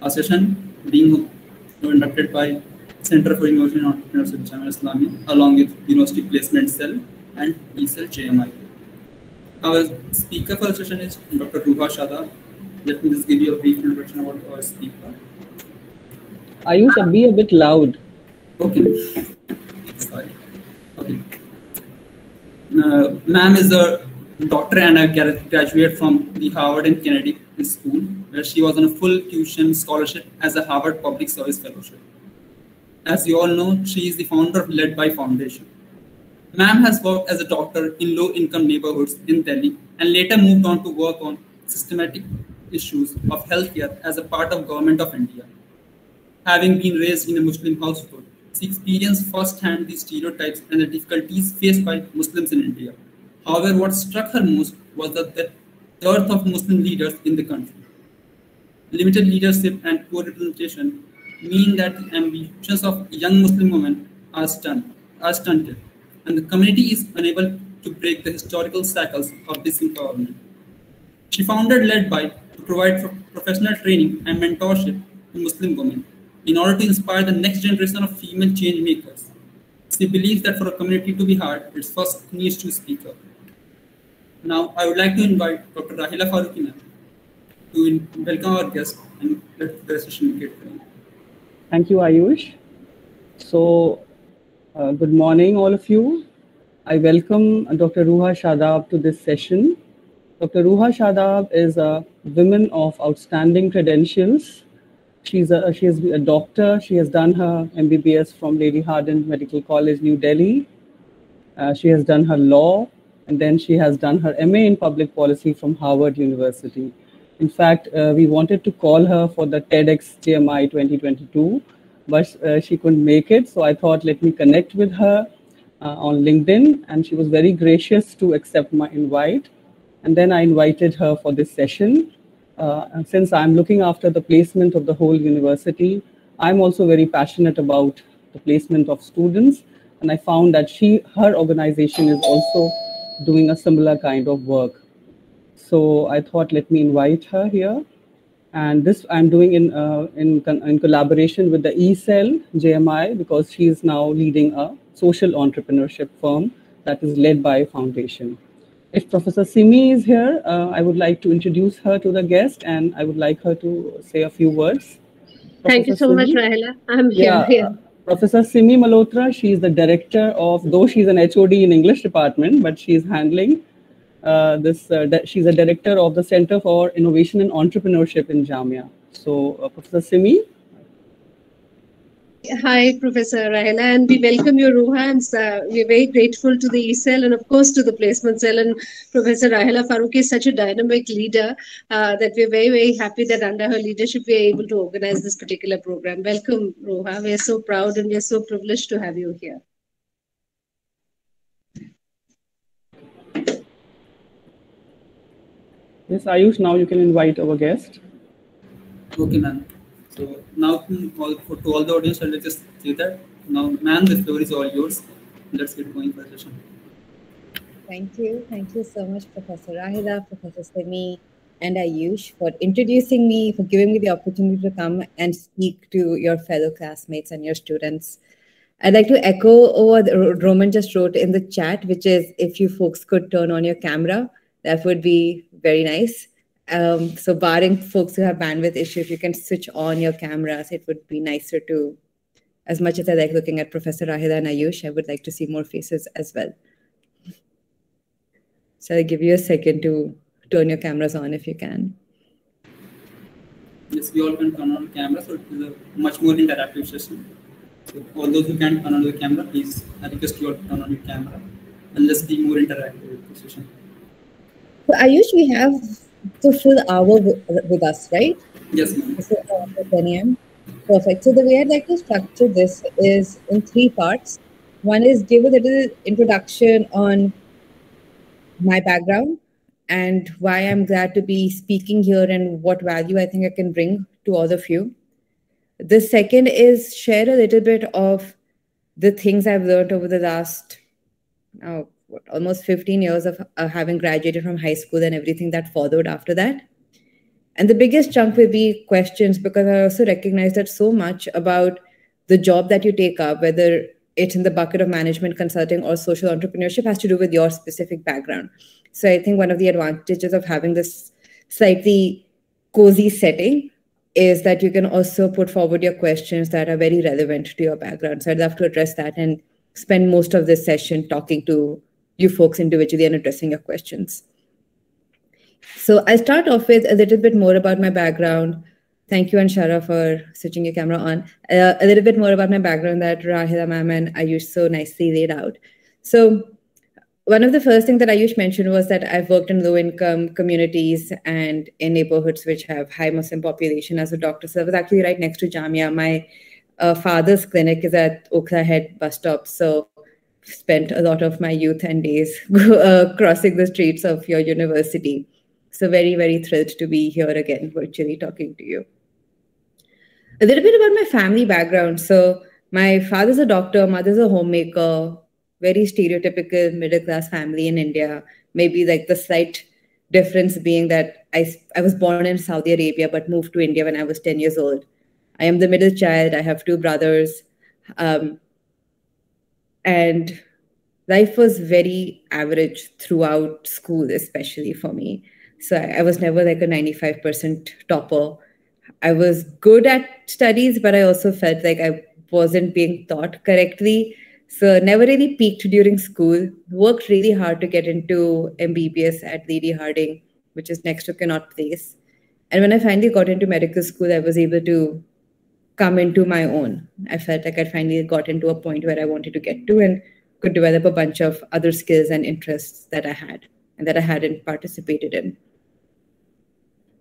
A session being conducted by Center for Innovation and Entrepreneurship, JMI Islamia, along with University Placement Cell and IIC-CIE-Jamia. Our speaker for the session is Dr.Ruha Shadab. Let me just give you a brief introduction about our speaker. Ayush, be a bit loud. Okay. Sorry. Okay. Ma'am is a doctor and a graduate from the Harvard and Kennedy School, where she was on a full tuition scholarship as a Harvard Public Service Fellowship. As you all know, she is the founder of Led by Foundation. Ma'am has worked as a doctor in low-income neighborhoods in Delhi and later moved on to work on systematic issues of healthcare as a part of Government of India. Having been raised in a Muslim household, she experienced firsthand the stereotypes and the difficulties faced by Muslims in India. However, what struck her most was the dearth of Muslim leaders in the country. Limited leadership and poor representation mean that the ambitions of young Muslim women are stunted, and the community is unable to break the historical cycles of disempowerment. She founded Led By to provide professional training and mentorship to Muslim women in order to inspire the next generation of female change makers. She believes that for a community to be heard, it first needs to speak up. Now, I would like to invite Dr. Rahila Farooqi ma'am to welcome our guest and let the session get going. Thank you, Ayush. So, good morning, all of you. I welcome Dr. Ruha Shadab to this session. Dr. Ruha Shadab is a woman of outstanding credentials. She is a doctor. She has done her MBBS from Lady Hardinge Medical College, New Delhi. She has done her law, and then she has done her MA in public policy from Harvard University. In fact, we wanted to call her for the TEDx JMI 2022, but she couldn't make it. So I thought, let me connect with her on LinkedIn, and she was very gracious to accept my invite. And then I invited her for this session. And since I'm looking after the placement of the whole university, I'm also very passionate about the placement of students. And I found that her organization is also doing a similar kind of work. So I thought, let me invite her here. And this I'm doing in collaboration with the IIC-CIE-Jamia, because she is now leading a social entrepreneurship firm that is led by Foundation. If Professor Simi is here, I would like to introduce her to the guest, and I would like her to say a few words. Thank you so much, Rahila. I'm here. Yeah. Professor Simi Malhotra, she is the director of, though she's an HOD in English department, but she's handling she's a director of the Center for Innovation and Entrepreneurship in Jamia. So, Professor Simi. Hi, Professor Rahila, and we welcome you, Ruha, and we're very grateful to the ECell and, of course, to the placement cell. And Professor Rahila Farooqi is such a dynamic leader that we're very, very happy that under her leadership, we're able to organize this particular program. Welcome, Ruha. We're so proud and we're so privileged to have you here. Yes, Ayush, now you can invite our guest. Okay, ma'am. So now to all the audience, I'll just say that now, ma'am, the floor is all yours. Let's get going for the session. Thank you. Thank you so much, Professor Rahila, Professor Simi, and Ayush for introducing me, for giving me the opportunity to come and speak to your fellow classmates and your students. I'd like to echo what Roman just wrote in the chat, which is if you folks could turn on your camera, that would be very nice. So barring folks who have bandwidth issue, if you can switch on your cameras, it would be nicer to, as much as I like looking at Professor Rahila and Ayush, I would like to see more faces as well. So I'll give you a second to turn your cameras on if you can. Yes, we all can turn on camera, so it is a much more interactive session. So all those who can turn on the camera, please, I request you all to turn on your camera and let's be more interactive with the session. So Ayush, we have the full hour with us, right? Yes, ma'am. So 10 a.m. Perfect. So the way I'd like to structure this is in 3 parts. One is give a little introduction on my background and why I'm glad to be speaking here and what value I think I can bring to all of you. The second is share a little bit of the things I've learned over the last almost 15 years of having graduated from high school and everything that followed after that. And the biggest chunk will be questions, because I also recognize that so much about the job that you take up, whether it's in the bucket of management consulting or social entrepreneurship, has to do with your specific background. So I think one of the advantages of having this slightly cozy setting is that you can also put forward your questions that are very relevant to your background. So I'd love to address that and spend most of this session talking to you folks individually and addressing your questions. So I'll start off with a little bit more about my background. Thank you, Anshara, for switching your camera on. A little bit more about my background that Rahila ma'am and Ayush so nicely laid out. So one of the first things that Ayush mentioned was that I've worked in low-income communities and in neighborhoods which have high Muslim population as a doctor. So I was actually right next to Jamia. My father's clinic is at Okhla Head bus stop. So spent a lot of my youth and days crossing the streets of your university. So very, very thrilled to be here again, virtually talking to you. A little bit about my family background. So my father's a doctor, mother's a homemaker, very stereotypical middle-class family in India. Maybe like the slight difference being that I was born in Saudi Arabia, but moved to India when I was 10 years old. I am the middle child. I have 2 brothers. And life was very average throughout school, especially for me. So I was never like a 95% topper. I was good at studies, but I also felt like I wasn't being taught correctly. So never really peaked during school. Worked really hard to get into MBBS at Lady Harding, which is next to Connaught Place. And when I finally got into medical school, I was able to come into my own. I felt like I finally got into a point where I wanted to get to and could develop a bunch of other skills and interests that I had and that I hadn't participated in.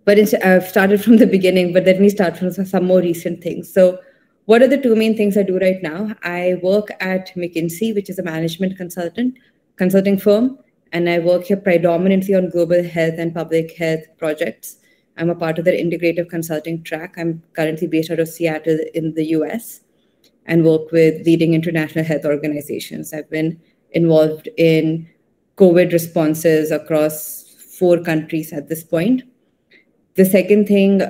But I've started from the beginning, but let me start from some more recent things. So what are the 2 main things I do right now? I work at McKinsey, which is a management consulting firm, and I work here predominantly on global health and public health projects. I'm a part of their integrative consulting track. I'm currently based out of Seattle in the US and work with leading international health organizations. I've been involved in COVID responses across 4 countries at this point. The second thing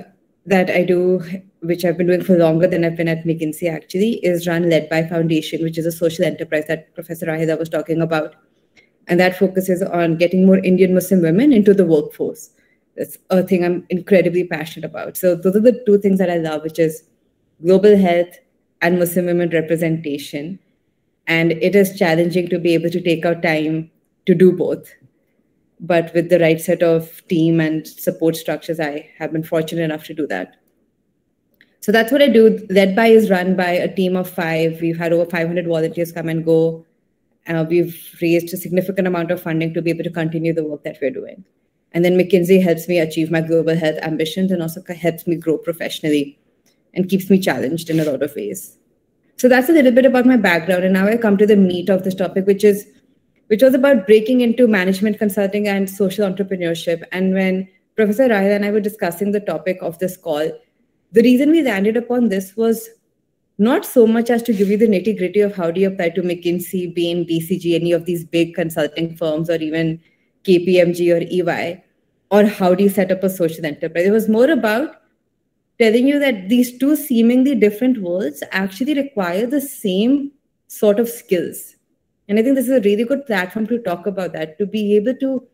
that I do, which I've been doing for longer than I've been at McKinsey actually, is run Led by Foundation, which is a social enterprise that Professor Rahila was talking about. And that focuses on getting more Indian Muslim women into the workforce. That's a thing I'm incredibly passionate about. So those are the 2 things that I love, which is global health and Muslim women representation. And it is challenging to be able to take out time to do both. But with the right set of team and support structures, I have been fortunate enough to do that. So that's what I do. Led by is run by a team of 5. We've had over 500 volunteers come and go. We've raised a significant amount of funding to be able to continue the work that we're doing. And then McKinsey helps me achieve my global health ambitions and also helps me grow professionally and keeps me challenged in a lot of ways. So that's a little bit about my background. And now I come to the meat of this topic, which was about breaking into management consulting and social entrepreneurship. And when Professor Rahila and I were discussing the topic of this call, the reason we landed upon this was not so much as to give you the nitty-gritty of how do you apply to McKinsey, Bain, BCG, any of these big consulting firms, or even KPMG or EY, or how do you set up a social enterprise. It was more about telling you that these 2 seemingly different worlds actually require the same sort of skills. And I think this is a really good platform to talk about that, to be able to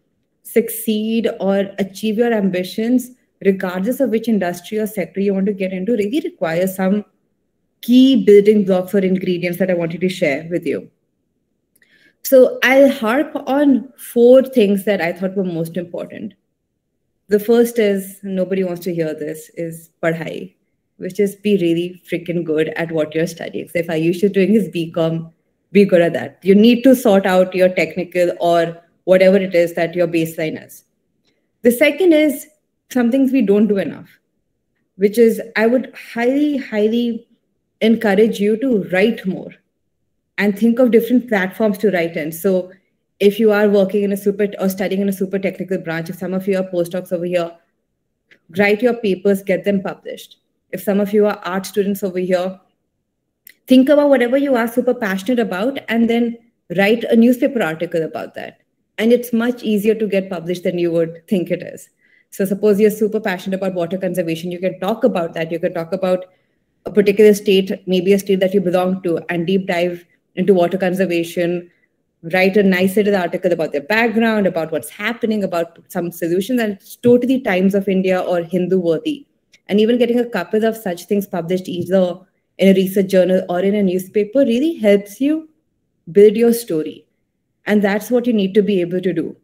succeed or achieve your ambitions, regardless of which industry or sector you want to get into, really requires some key building blocks or ingredients that I wanted to share with you. So I'll harp on 4 things that I thought were most important. The first is, nobody wants to hear this, is padhai, which is be really freaking good at what you're studying. So if Ayush is doing his BCom, be good at that. You need to sort out your technical or whatever it is that your baseline is. The second is some things we don't do enough, which is I would highly, highly encourage you to write more and think of different platforms to write in. So if you are working in a studying in a super technical branch, if some of you are postdocs over here, write your papers, get them published. If some of you are art students over here, think about whatever you are super passionate about and then write a newspaper article about that. And it's much easier to get published than you would think it is. So suppose you're super passionate about water conservation, you can talk about that. You can talk about a particular state, maybe a state that you belong to, and deep dive into water conservation, write a nice little article about their background, about what's happening, about some solutions, and it's totally Times of India or Hindu worthy. And even getting a couple of such things published either in a research journal or in a newspaper really helps you build your story. And that's what you need to be able to do.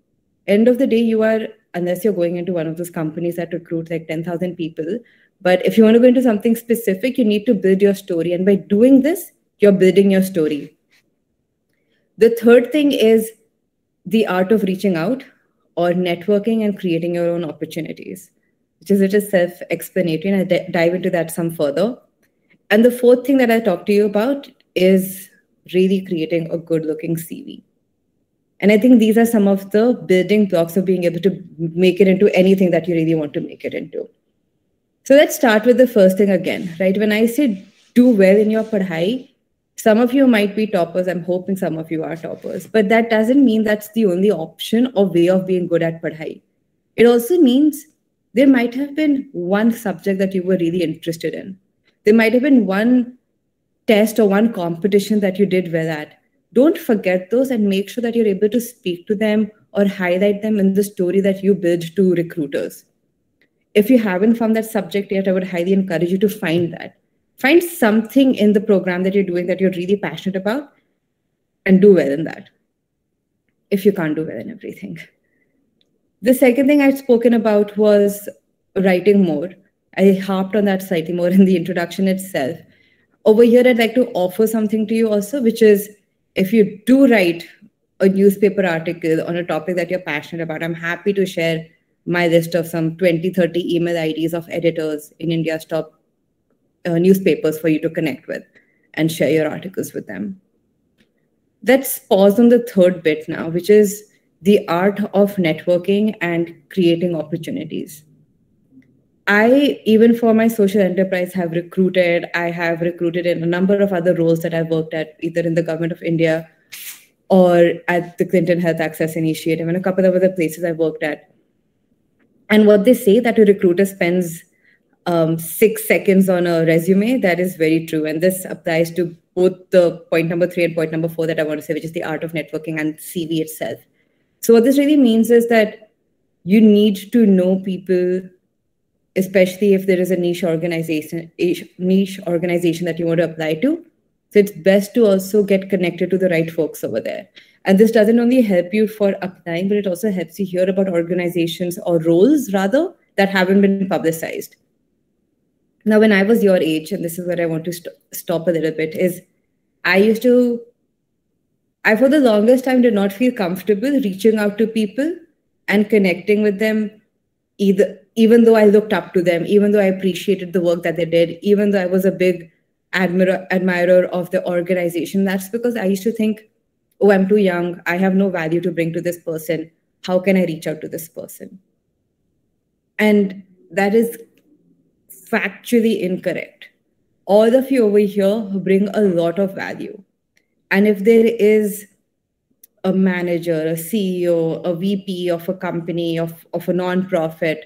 End of the day, you are, unless you're going into one of those companies that recruit like 10,000 people, but if you want to go into something specific, you need to build your story. And by doing this, you're building your story. The third thing is the art of reaching out or networking and creating your own opportunities, which is just self-explanatory, and I'll dive into that some further. And the fourth thing that I'll talk to you about is really creating a good-looking CV. And I think these are some of the building blocks of being able to make it into anything that you really want to make it into. So let's start with the first thing again, right? When I say do well in your padhai, some of you might be toppers. I'm hoping some of you are toppers, but that doesn't mean that's the only option or way of being good at padhai. It also means there might have been one subject that you were really interested in. There might have been one test or one competition that you did well at. Don't forget those and make sure that you're able to speak to them or highlight them in the story that you build to recruiters. If you haven't found that subject yet, I would highly encourage you to find that. Find something in the program that you're doing that you're really passionate about and do well in that, if you can't do well in everything. The second thing I'd spoken about was writing more. I harped on that slightly more in the introduction itself. Over here, I'd like to offer something to you also, which is if you do write a newspaper article on a topic that you're passionate about, I'm happy to share my list of some 20, 30 email IDs of editors in India's top newspapers for you to connect with and share your articles with them. Let's pause on the third bit now, which is the art of networking and creating opportunities. I, even for my social enterprise, have recruited. I have recruited in a number of other roles that I've worked at, either in the government of India or at the Clinton Health Access Initiative and a couple of other places I've worked at. And what they say that a recruiter spends 6 seconds on a resume, that is very true. And this applies to both the point number 3 and point number 4 that I want to say, which is the art of networking and CV itself. So what this really means is that you need to know people, especially if there is a niche organization that you want to apply to. So it's best to also get connected to the right folks over there. And this doesn't only help you for applying, but it also helps you hear about organizations or roles rather that haven't been publicized. Now, when I was your age, and this is where I want to stop a little bit, is I for the longest time did not feel comfortable reaching out to people and connecting with them, even though I looked up to them, even though I appreciated the work that they did, even though I was a big admirer of the organization. That's because I used to think, oh, I'm too young. I have no value to bring to this person. How can I reach out to this person? And that is factually incorrect. All of you over here bring a lot of value. And if there is a manager, a CEO, a VP of a company, of a nonprofit,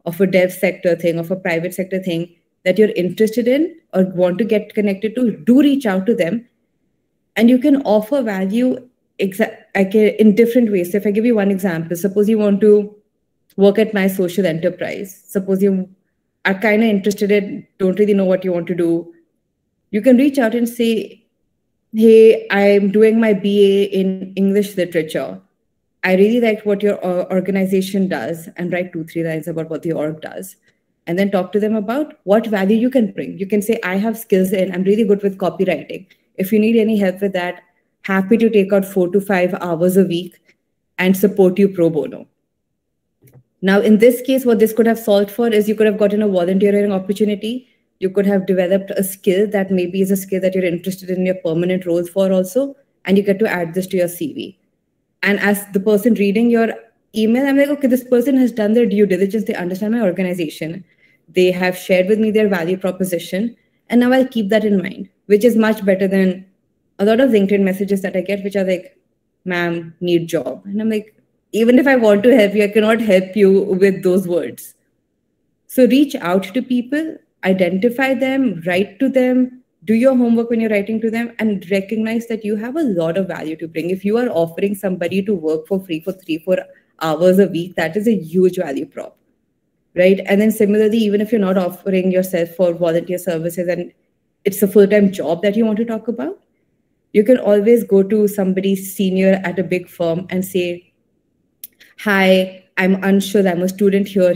of a dev sector thing, of a private sector thing that you're interested in or want to get connected to, do reach out to them. And you can offer value in different ways. So if I give you one example, suppose you want to work at my social enterprise. Suppose you are kind of interested in, don't really know what you want to do. You can reach out and say, hey, I'm doing my BA in English literature. I really like what your organization does, and write 2-3 lines about what the org does. And then talk to them about what value you can bring. You can say, I have skills and I'm really good with copywriting. If you need any help with that, happy to take out 4 to 5 hours a week and support you pro bono. Now, in this case, what this could have solved for is you could have gotten a volunteering opportunity. You could have developed a skill that maybe is a skill that you're interested in your permanent roles for also, and you get to add this to your CV. And as the person reading your email, I'm like, okay, this person has done their due diligence. They understand my organization. They have shared with me their value proposition. And now I'll keep that in mind, which is much better than a lot of LinkedIn messages that I get, which are like, ma'am, need job. And I'm like, even if I want to help you, I cannot help you with those words. So reach out to people, identify them, write to them, do your homework when you're writing to them, and recognize that you have a lot of value to bring. If you are offering somebody to work for free for 3-4 hours a week, that is a huge value prop, right? And then similarly, even if you're not offering yourself for volunteer services and it's a full-time job that you want to talk about, you can always go to somebody senior at a big firm and say, hi, I'm unsure, I'm a student here.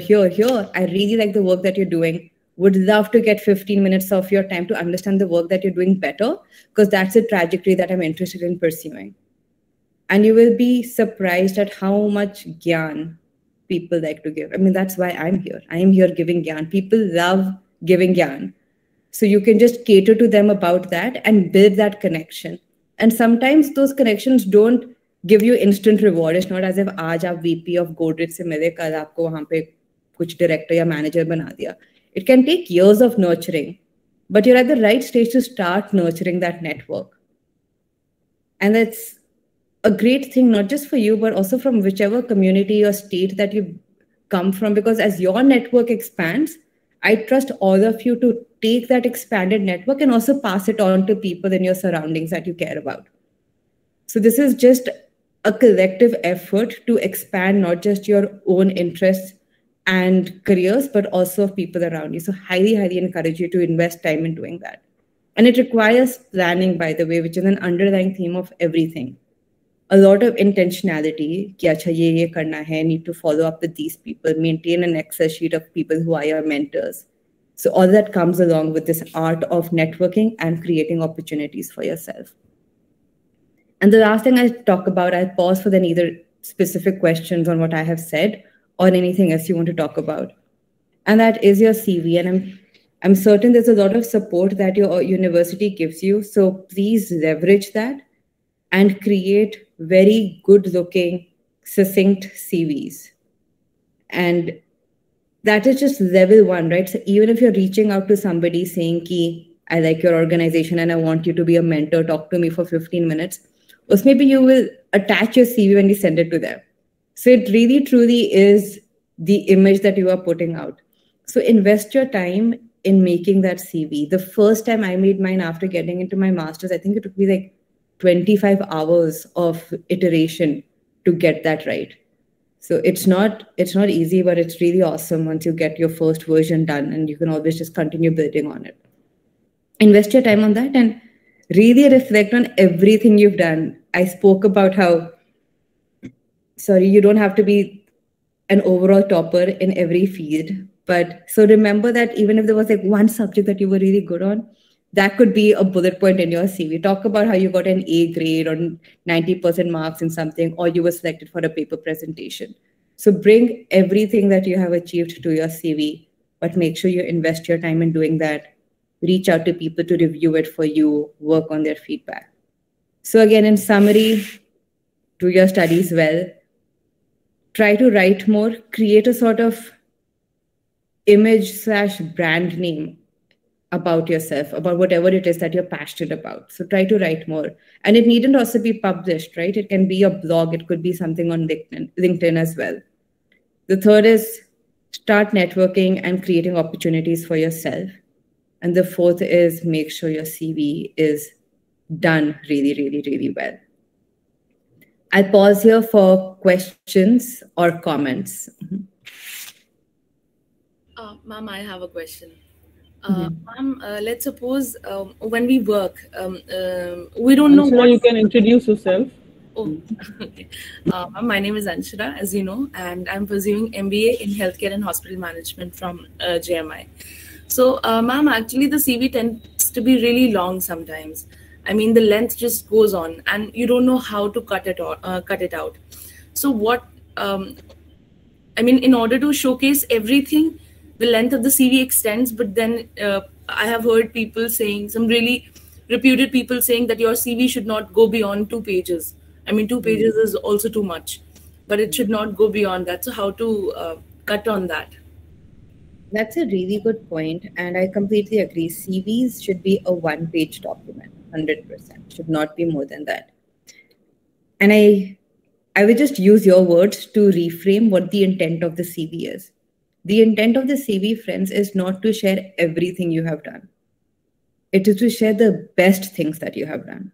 I really like the work that you're doing. Would love to get 15 minutes of your time to understand the work that you're doing better, because that's a trajectory that I'm interested in pursuing. And you will be surprised at how much gyan people like to give. I mean, that's why I'm here. I am here giving gyan. People love giving gyan. So you can just cater to them about that and build that connection. And sometimes those connections don't give you instant reward. It's not as if aaj aap VP of Godrej se mile, kal aapko wahan pe kuch director ya manager bana diya. It can take years of nurturing, but you're at the right stage to start nurturing that network. And that's a great thing, not just for you, but also from whichever community or state that you come from, because as your network expands, I trust all of you to take that expanded network and also pass it on to people in your surroundings that you care about. So this is just a collective effort to expand not just your own interests and careers, but also of people around you. So highly, highly encourage you to invest time in doing that. And it requires planning, by the way, which is an underlying theme of everything. A lot of intentionality, ki acha ye karna hai, need to follow up with these people, maintain an Excel sheet of people who are your mentors. So all that comes along with this art of networking and creating opportunities for yourself. And the last thing I talk about, I'll pause for then either specific questions on what I have said or anything else you want to talk about. And that is your CV. And I'm certain there's a lot of support that your university gives you. So please leverage that and create very good looking, succinct CVs. And that is just level one, right? So even if you're reaching out to somebody saying, ki, I like your organization and I want you to be a mentor, talk to me for 15 minutes, or maybe you will attach your CV when you send it to them. So it really, truly is the image that you are putting out. So invest your time in making that CV. The first time I made mine after getting into my master's, I think it took me like 25 hours of iteration to get that right. So it's not easy, but it's really awesome once you get your first version done, and you can always just continue building on it. Invest your time on that and really reflect on everything you've done. I spoke about how, you don't have to be an overall topper in every field, but so remember that even if there was like one subject that you were really good on, that could be a bullet point in your CV. Talk about how you got an A grade or 90% marks in something, or you were selected for a paper presentation. So bring everything that you have achieved to your CV, but make sure you invest your time in doing that. Reach out to people to review it for you, work on their feedback. So again, in summary, do your studies well, try to write more, create a sort of image/brand name about yourself, about whatever it is that you're passionate about. So try to write more. And it needn't also be published, right? It can be a blog. It could be something on LinkedIn as well. The third is start networking and creating opportunities for yourself. And the fourth is make sure your CV is done really, really, really well. I'll pause here for questions or comments. Ma'am, I have a question. Ma'am, let's suppose when we work, we don't know what... You can introduce yourself. Oh, okay. My name is Anshara, as you know, and I'm pursuing MBA in Healthcare and Hospital Management from JMI. So, ma'am, actually the CV tends to be really long sometimes. I mean, the length just goes on and you don't know how to cut it out. So what, I mean, in order to showcase everything, the length of the CV extends, but then I have heard people saying, some really reputed people saying that your CV should not go beyond 2 pages. I mean, 2 pages is also too much, but it should not go beyond that. So how to cut on that? That's a really good point. And I completely agree. CVs should be a 1-page document, 100%. Should not be more than that. And I I will just use your words to reframe what the intent of the CV is. The intent of the CV, friends, is not to share everything you have done. It is to share the best things that you have done.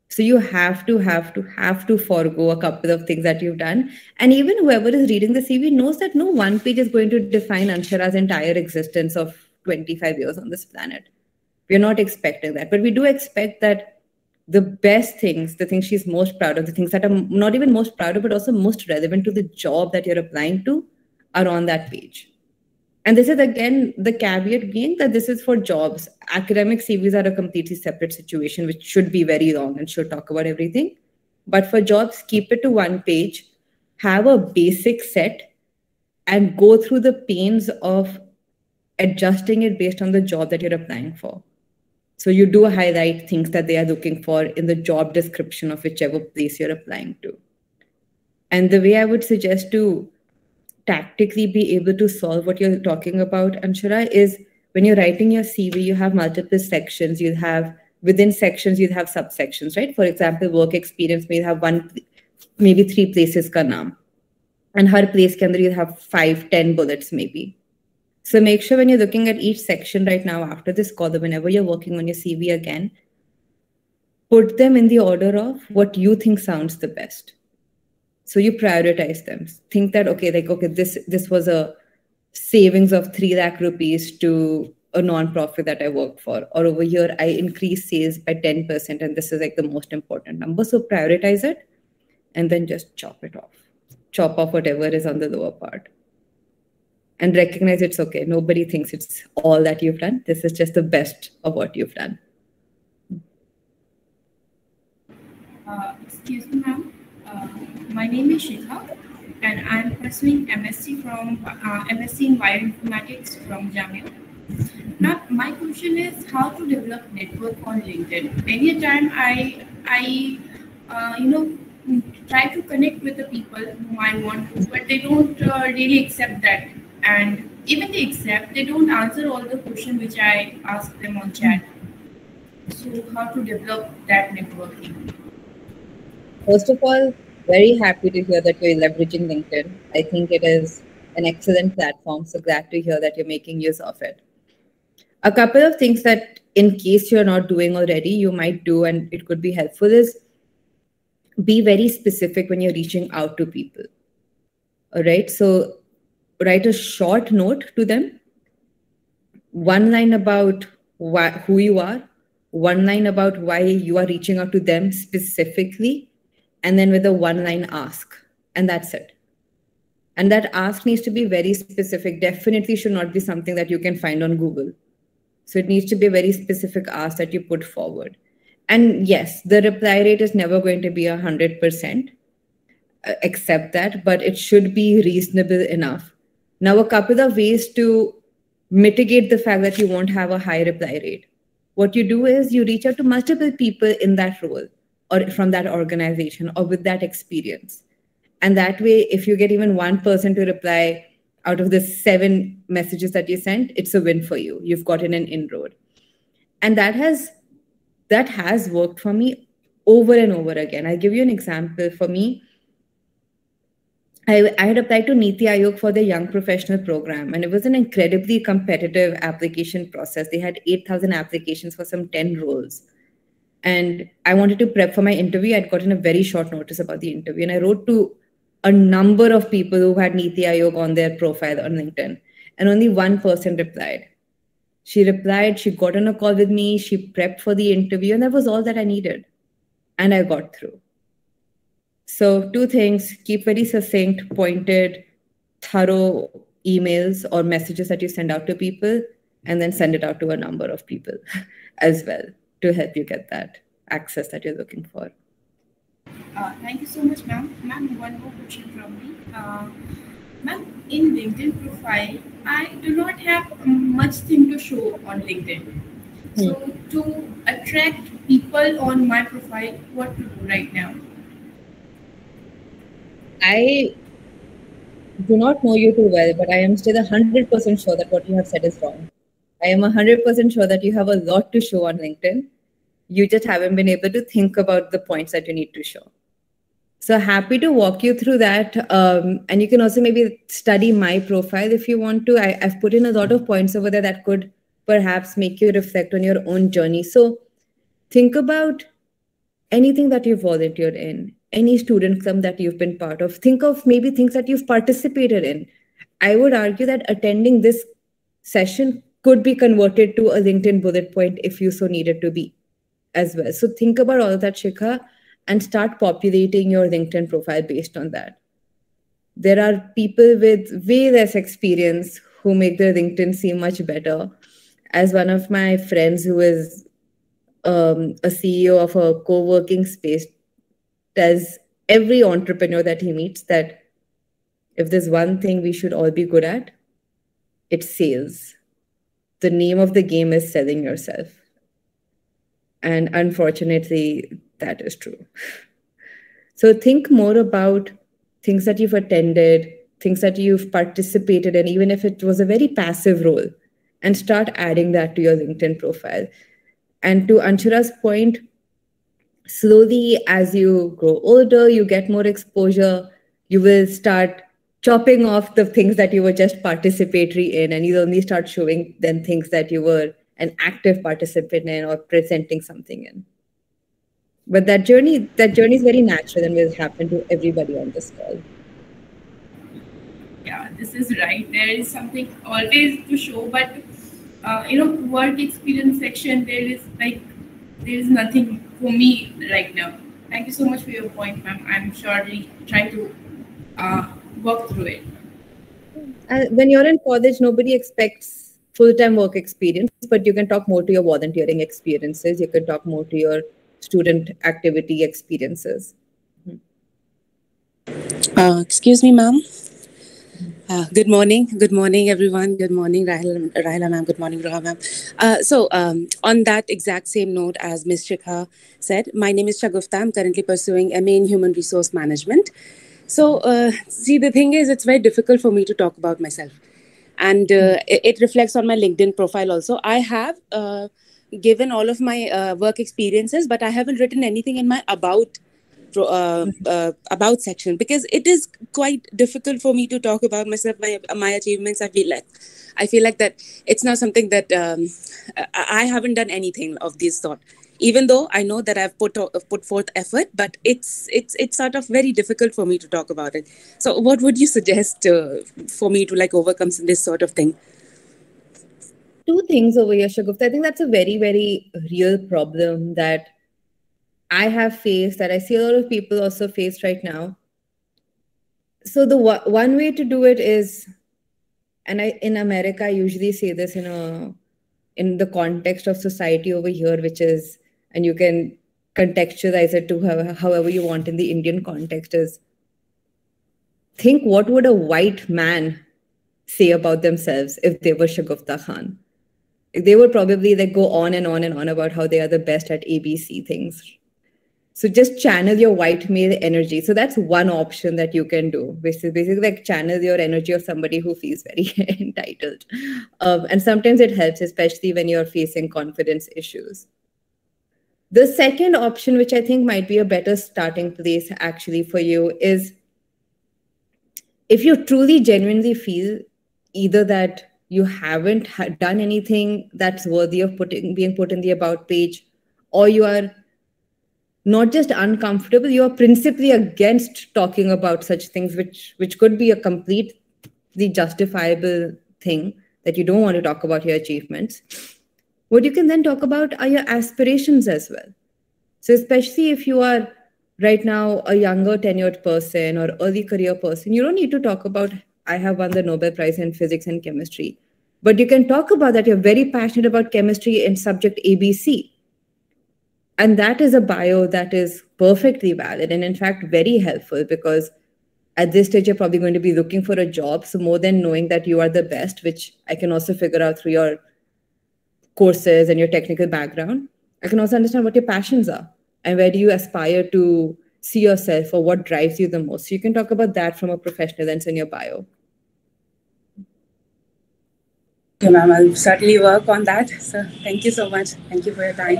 So you have to forego a couple of things that you've done. And even whoever is reading the CV knows that no one page is going to define Anshara's entire existence of 25 years on this planet. We're not expecting that, but we do expect that the best things, the things she's most proud of, the things that are not even most proud of, but also most relevant to the job that you're applying to, are on that page. And this is, again, the caveat being that this is for jobs. Academic CVs are a completely separate situation, which should be very long and should talk about everything. But for jobs, keep it to one page, have a basic set, and go through the pains of adjusting it based on the job that you're applying for. So you do highlight things that they are looking for in the job description of whichever place you're applying to. And the way I would suggest to tactically be able to solve what you're talking about, Anshara, is when you're writing your CV, you have multiple sections. You have, within sections, you have subsections, right? For example, work experience may have one, maybe 3 places ka naam. And her place ke andar you have 5-10 bullets maybe. So make sure when you're looking at each section right now after this call, or whenever you're working on your CV again, put them in the order of what you think sounds the best. So you prioritize them. Think that, okay, this was a savings of 3 lakh rupees to a non-profit that I work for. Or over here, I increased sales by 10%, and this is like the most important number. So prioritize it and then just chop it off. Chop off whatever is on the lower part. And recognize it's okay. Nobody thinks it's all that you've done. This is just the best of what you've done. Excuse me, ma'am. My name is Shikha, and I'm pursuing MSc in Bioinformatics from Jamia. Now, my question is how to develop network on LinkedIn. Many a time I try to connect with the people whom I want to, but they don't really accept that. And even they accept, they don't answer all the questions which I ask them on chat. So how to develop that networking? First of all, very happy to hear that you're leveraging LinkedIn. I think it is an excellent platform. So glad to hear that you're making use of it. A couple of things that in case you're not doing already, you might do and it could be helpful is be very specific when you're reaching out to people. All right. So write a short note to them. 1 line about who you are. 1 line about why you are reaching out to them specifically. And then with a 1-line ask. And that's it. And that ask needs to be very specific. Definitely should not be something that you can find on Google. So it needs to be a very specific ask that you put forward. And yes, the reply rate is never going to be 100%. Accept that, but it should be reasonable enough. Now, a couple of ways to mitigate the fact that you won't have a high reply rate. What you do is you reach out to multiple people in that role or from that organization or with that experience. And that way, if you get even one person to reply out of the 7 messages that you sent, it's a win for you. You've gotten an inroad. And that has worked for me over and over again. I'll give you an example. For me, I had applied to Niti Aayog for the Young Professional Program, and it was an incredibly competitive application process. They had 8,000 applications for some 10 roles. And I wanted to prep for my interview. I'd gotten a very short notice about the interview, and I wrote to a number of people who had Niti Aayog on their profile on LinkedIn, and only one person replied. She replied, she got on a call with me, she prepped for the interview, and that was all that I needed. And I got through. So 2 things, keep very succinct, pointed, thorough emails or messages that you send out to people, and then send it out to a number of people as well to help you get that access that you're looking for. Thank you so much, ma'am. Ma'am, one more question from me. Ma'am, in LinkedIn profile, I do not have much thing to show on LinkedIn. So to attract people on my profile, what to do right now? I do not know you too well, but I am still 100% sure that what you have said is wrong. I am 100% sure that you have a lot to show on LinkedIn. You just haven't been able to think about the points that you need to show. So happy to walk you through that. And you can also maybe study my profile if you want to. I've put in a lot of points over there that could perhaps make you reflect on your own journey. So think about anything that you've volunteered in, any student club that you've been part of. Think of maybe things that you've participated in. I would argue that attending this session could be converted to a LinkedIn bullet point if you so needed to be as well. So think about all of that, Shikha, and start populating your LinkedIn profile based on that. There are people with way less experience who make their LinkedIn seem much better. As one of my friends who is a CEO of a co-working space tells every entrepreneur that he meets that if there's one thing we should all be good at, it's sales. The name of the game is selling yourself. And unfortunately, that is true. So think more about things that you've attended, things that you've participated in, even if it was a very passive role, and start adding that to your LinkedIn profile. And to Anshula's point, slowly as you grow older, you get more exposure, you will start chopping off the things that you were just participatory in, and you'll only start showing then things that you were an active participant in or presenting something in. But that journey is very natural and will happen to everybody on this call. Yeah, this is right. There is something always to show, but work experience section, there is nothing for me right now. Thank you so much for your point, ma'am. I'm surely trying to work through it. When you're in college, nobody expects full-time work experience, but you can talk more to your volunteering experiences. You can talk more to your student activity experiences. Excuse me, ma'am. Good morning. Good morning, everyone. Good morning, Rahila ma'am. Good morning, Ruha ma'am. On that exact same note as Ms. Shikha said, my name is Shagufta. I'm currently pursuing MA in Human Resource Management. So, see, the thing is, it's very difficult for me to talk about myself. And it reflects on my LinkedIn profile also. I have given all of my work experiences, but I haven't written anything in my about section because it is quite difficult for me to talk about myself, my achievements. I feel like that it's not something that I haven't done anything of this sort. Even though I know that I've put forth effort, but it's sort of very difficult for me to talk about it. So, what would you suggest for me to overcome this sort of thing? Two things over here, Shagufta. I think that's a very, very real problem that I have faced, that I see a lot of people also face right now. So the one way to do it is, and in America, I usually say this in the context of society over here, which is, and you can contextualize it to however you want in the Indian context, is think what would a white man say about themselves if they were Shagufta Khan? They would probably go on and on and on about how they are the best at ABC things. So just channel your white male energy. So that's one option that you can do, which is basically channel your energy of somebody who feels very entitled. And sometimes it helps, especially when you're facing confidence issues. The second option, which I think might be a better starting place actually for you, is if you truly genuinely feel either that you haven't done anything that's worthy of being put in the about page, or you are not just uncomfortable, you are principally against talking about such things, which could be a completely justifiable thing, that you don't want to talk about your achievements. What you can then talk about are your aspirations as well. So especially if you are right now a younger tenured person or early career person, you don't need to talk about, I have won the Nobel Prize in physics and chemistry. But you can talk about that you're very passionate about chemistry in subject ABC. And that is a bio that is perfectly valid and in fact very helpful, because at this stage, you're probably going to be looking for a job. So more than knowing that you are the best, which I can also figure out through your courses and your technical background, I can also understand what your passions are and where do you aspire to see yourself or what drives you the most. So you can talk about that from a professional lens in your bio. Okay, ma'am, I'll certainly work on that. So thank you so much. Thank you for your time.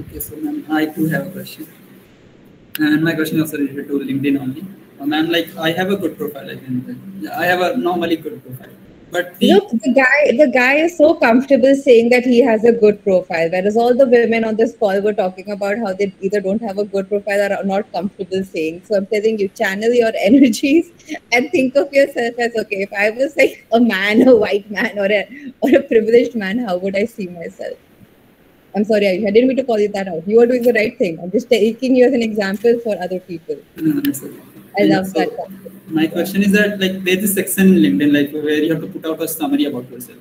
Okay, so ma'am, I too have a question. And my question is also related to LinkedIn only. Ma'am, like I have a good profile, I have a normally good profile. But look, the guy is so comfortable saying that he has a good profile, whereas all the women on this call were talking about how they either don't have a good profile or are not comfortable saying. So I'm telling you, channel your energies and think of yourself as, okay, if I was like a man, a white man, or a privileged man, how would I see myself? I'm sorry, I didn't mean to call you that out. You are doing the right thing. I'm just taking you as an example for other people. I love that. My question is that like there's this section in LinkedIn like where you have to put out a summary about yourself.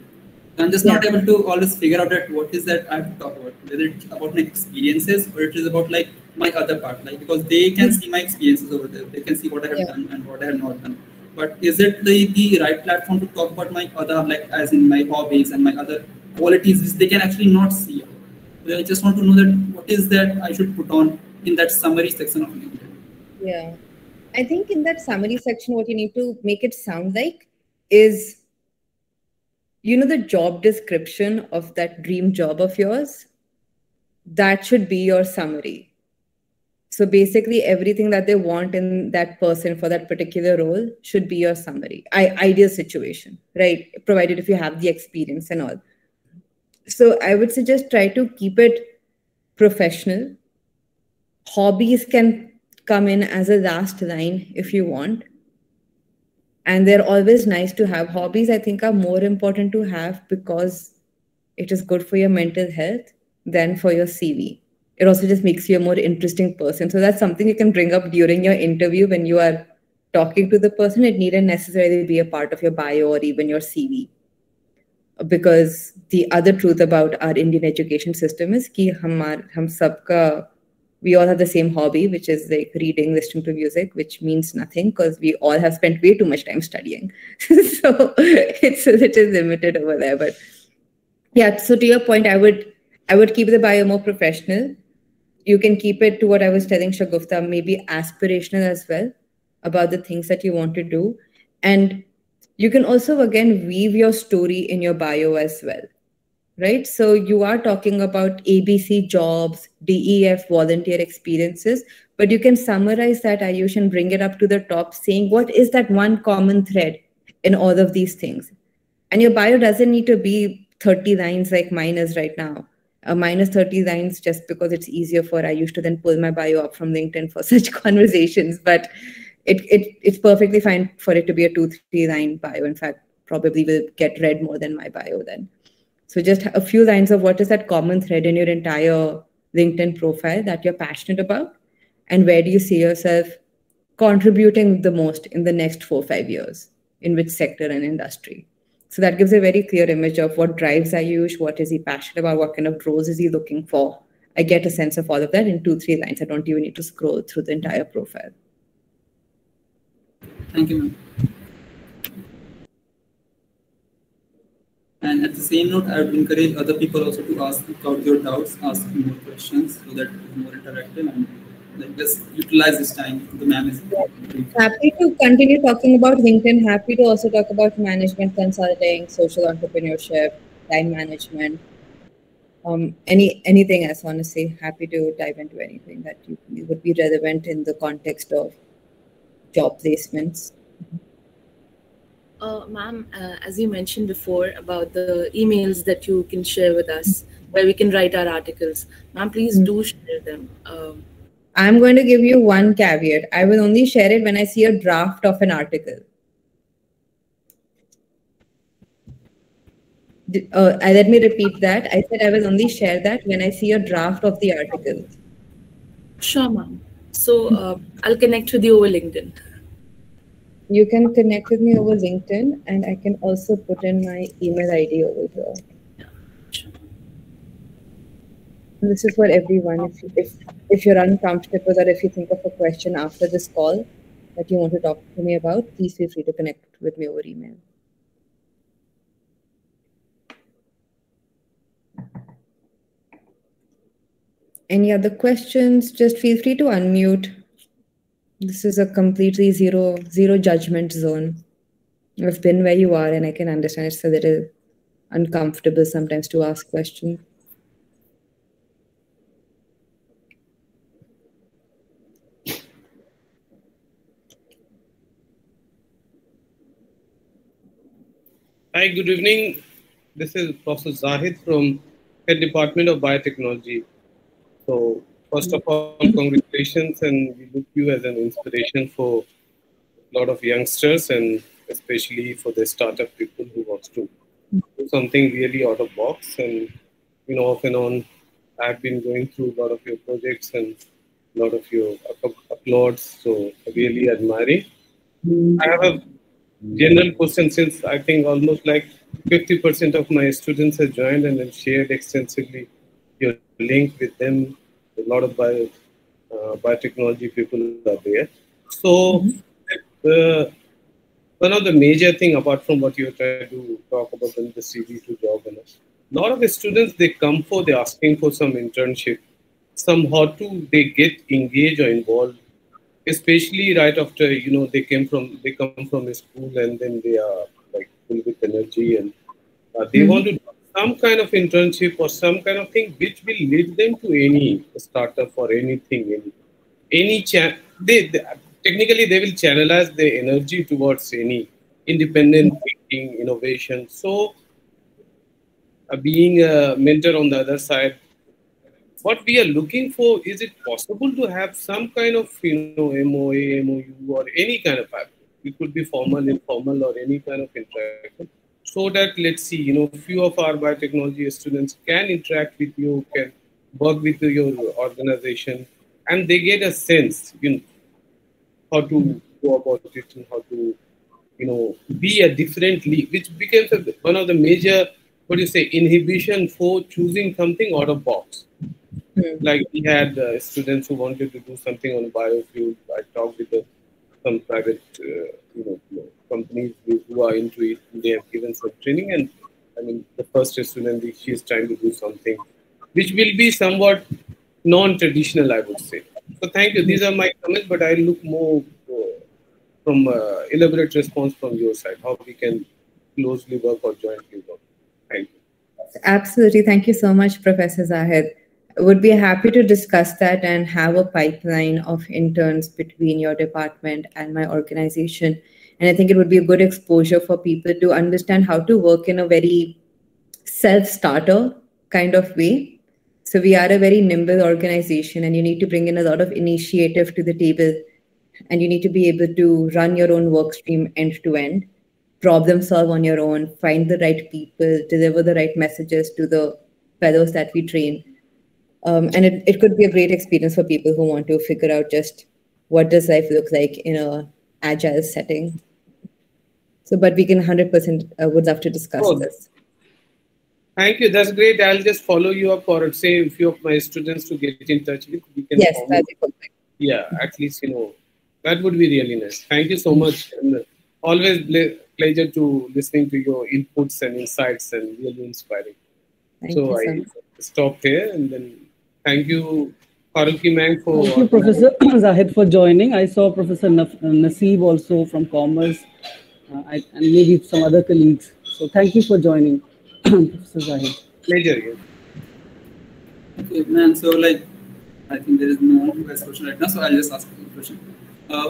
I'm just not able to always figure out that what is that I have to talk about, whether it's about my experiences or it is about like my other part, like because they can see my experiences over there, they can see what I have done and what I have not done. But is it the right platform to talk about my other, like as in my hobbies and my other qualities which they can actually not see? I just want to know that what is that I should put on in that summary section of LinkedIn. Yeah. I think in that summary section, what you need to make it sound like is, you know, the job description of that dream job of yours, that should be your summary. So basically everything that they want in that person for that particular role should be your summary. Ideal situation, right? Provided if you have the experience and all. So I would suggest try to keep it professional. Hobbies can come in as a last line if you want. And they're always nice to have. Hobbies, I think, are more important to have because it is good for your mental health than for your CV. It also just makes you a more interesting person. So that's something you can bring up during your interview when you are talking to the person. It needn't necessarily be a part of your bio or even your CV. Because the other truth about our Indian education system is that we all have the same hobby, which is like reading, listening to music, which means nothing because we all have spent way too much time studying. So it's a little limited over there. But yeah, so to your point, I would keep the bio more professional. You can keep it to what I was telling Shagufta, maybe aspirational as well, about the things that you want to do. And you can also, again, weave your story in your bio as well, right? So you are talking about ABC jobs, DEF volunteer experiences, but you can summarize that, Ayush, and bring it up to the top, saying what is that one common thread in all of these things. And your bio doesn't need to be 30 lines like mine is right now. Mine is 30 lines just because it's easier for Ayush to then pull my bio up from LinkedIn for such conversations. But it's perfectly fine for it to be a 2-3 line bio. In fact, probably will get read more than my bio then. So just a few lines of what is that common thread in your entire LinkedIn profile that you're passionate about, and where do you see yourself contributing the most in the next 4-5 years, in which sector and industry. So that gives a very clear image of what drives Ayush, what is he passionate about, what kind of roles is he looking for. I get a sense of all of that in 2-3 lines. I don't even need to scroll through the entire profile. Thank you, ma'am. And at the same note, I would encourage other people also to ask out your doubts, ask more questions so that it's more interactive and like just utilize this time. The ma'am is happy to continue talking about LinkedIn. Happy to also talk about management consulting, social entrepreneurship, time management. Anything else, honestly, happy to dive into anything that you would be relevant in the context of job placements. Ma'am, as you mentioned before about the emails that you can share with us, where we can write our articles. Ma'am, please do share them. I'm going to give you one caveat. I will only share it when I see a draft of an article. Let me repeat that. I said I will only share that when I see a draft of the article. Sure, ma'am. So I'll connect with you over LinkedIn. You can connect with me over LinkedIn, and I can also put in my email ID over here. Yeah, sure. And this is for everyone. If you're uncomfortable or if you think of a question after this call that you want to talk to me about, please feel free to connect with me over email. Any other questions? Just feel free to unmute. This is a completely zero judgment zone. I've been where you are, and I can understand it's a little uncomfortable sometimes to ask questions. Hi, good evening. This is Professor Zahid from the Department of Biotechnology. So, first of all, congratulations, and we look you as an inspiration for a lot of youngsters, and especially for the startup people who wants to do something really out of box. And off and on, I've been going through a lot of your projects and a lot of your uploads. So, really admiring. I have a general question, since I think almost like 50% of my students have joined and have shared extensively your link with them. A lot of biotechnology people are there. So, one of the major thing, apart from what you're trying to talk about in the CV to job, a lot of the students, they come for, they're asking for some internship, somehow they get engaged or involved, especially right after they come from a school, and then they are like full with energy, and they want to do some kind of internship or some kind of thing which will lead them to any startup or anything, any they technically they will channelize their energy towards any independent thinking, innovation. So being a mentor on the other side, what we are looking for, is it possible to have some kind of MOA, MOU, or any kind of app? It could be formal, informal, or any kind of interaction, so that, let's see, few of our biotechnology students can interact with you, can work with your organization, and they get a sense, how to go about it, and how to, be a different league, which becomes one of the major, inhibition for choosing something out of box. Like we had students who wanted to do something on biofuel. I talked with some private, companies who are into it. They have given some training, and I mean, the first student, she is trying to do something which will be somewhat non-traditional, I would say. So thank you. These are my comments, but I look more from elaborate response from your side, how we can closely work or jointly work. Thank you. Absolutely. Thank you so much, Professor Zahid. I would be happy to discuss that and have a pipeline of interns between your department and my organization. And I think it would be a good exposure for people to understand how to work in a very self-starter kind of way. So we are a very nimble organization, and you need to bring in a lot of initiative to the table, and you need to be able to run your own work stream end to end, problem solve on your own, find the right people, deliver the right messages to the fellows that we train. And it could be a great experience for people who want to figure out just what does life look like in an agile setting. So, but we can 100% would love to discuss this. Thank you. That's great. I'll just follow you up, or say a few of my students to get in touch with. We can that'd be perfect. Yeah, at least, that would be really nice. Thank you so much. And always pleasure to listening to your inputs and insights, and really inspiring. Thank you so much. Stop here, and then thank you, Faruqi ma'am, for... Thank you, Professor Zahid, for joining. I saw Professor Naseeb also from Commerce, and maybe some other colleagues. So thank you for joining, Professor Zahid. Pleasure, yeah. Okay, man. So, I think there is no one who has question right now, so I'll just ask you a question.